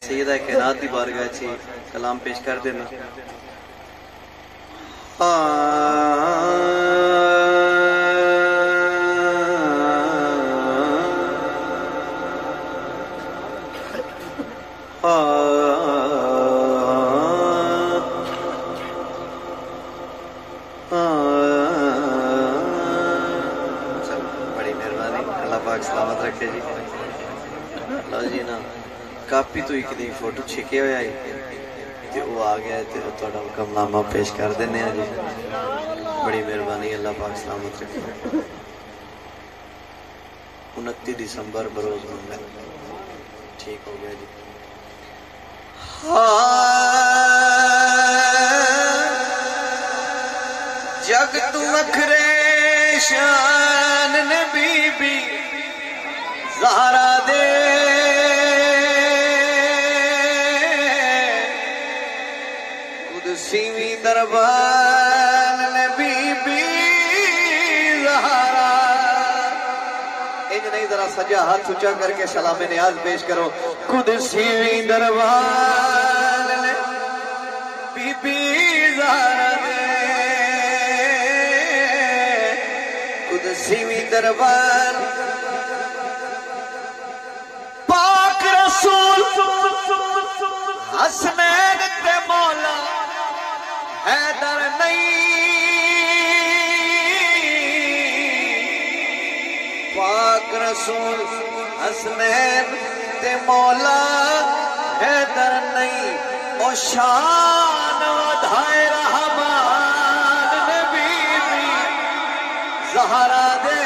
سیدہ کائنات دی بارگاہ چی کلام پیش کر دینا. بڑی مہربانی، اللہ پاک سلامت رکھے جی. اللہ جی نا کاپی تو ایک دن فوٹو چھکے ہویا ہی تے وہ آ گیا ہے تے وہ تھوڑا حکم نامہ پیش کر دینے ہیں جی. بڑی مہربانی، اللہ پاک سلامت رکھے. 29 دسمبر بروز منگل ٹھیک ہو گیا جی. جگ تو اکھرے شان نبی بی زہرا دے قدسیوی دربان نبی بی زہرا. انج نہیں ذرا سجا ہاتھ اونچا کر کے سلام نیاز پیش کرو. قدسیوی دربان نبی بی زہرا دے قدسیوی دربان پاک رسول حسنین تے مولا حیدر نہیں. پاک رسول حسنین تے مولا حیدر نہیں. او شان ودھائے رحمان نبی بی زہرا دے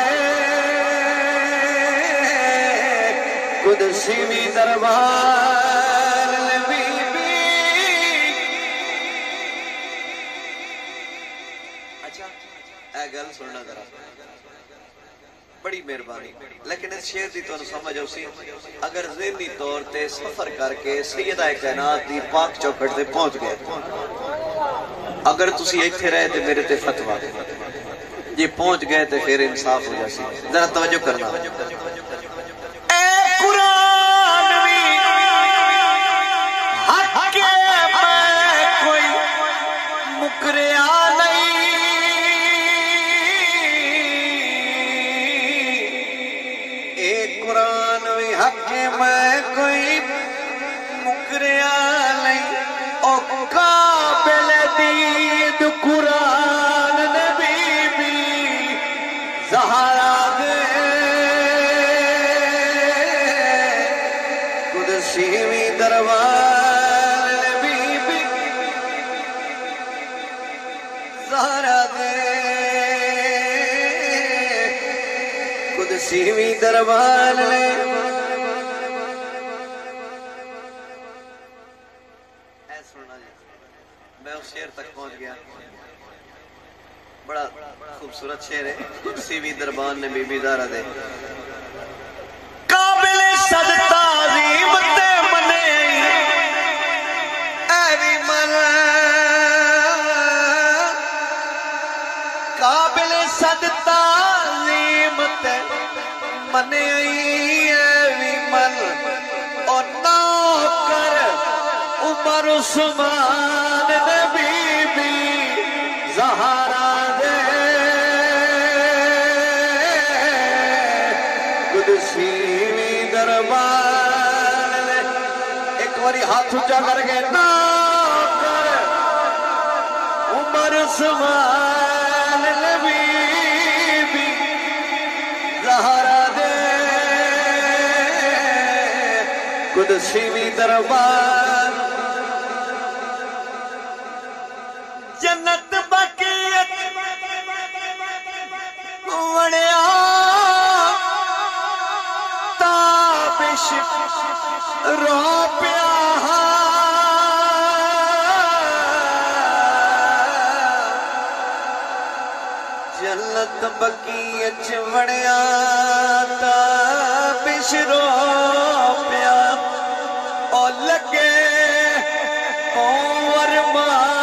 قدسیوی دربان نبی بی. اچھا اے گل سننا ذرا، بڑی مہربانی. لیکن اس شعر دی تو سمجھ اسی اگر ذہنی طور تے سفر کر کے سیدہ کائنات دی پاک چوکھٹ تے پہنچ گئے، اگر تسی ایتھے رہے تے میرے تے فتویٰ یہ پہنچ گئے تے پھر انصاف ہو جاسی. ذرا توجہ کرنا. اے قرآن وی حق کے میں کوئی مکریا نہیں. اے قرآن وی حق کے میں کوئی مکریا نہیں. او قابل دید قرآن نبی بی زہرا دے قدسیوی دربان نبی بی زہرا دے قدسیوی دربان میں اس شعر تک پہنچ گیا. بڑا خوبصورت شعر ہے. قدسیوی دربان نے بی بی زہرا دے قابل صد تعظیم تے منے ایوی من قابل صد تعظیم تے منے ایوی من اور نوکر عمر عثمان نبی بی زہرا دے قدسیوی دربان. ایک باری ہاتھ اونچا کر کے نوکر عمر عثمان نبی بی زہرا دے قدسیوی دربان. جنت بقیت وڑیا تابش رو پیا جنت بقیت وڑیا تابش رو پیا او لگے پور ماں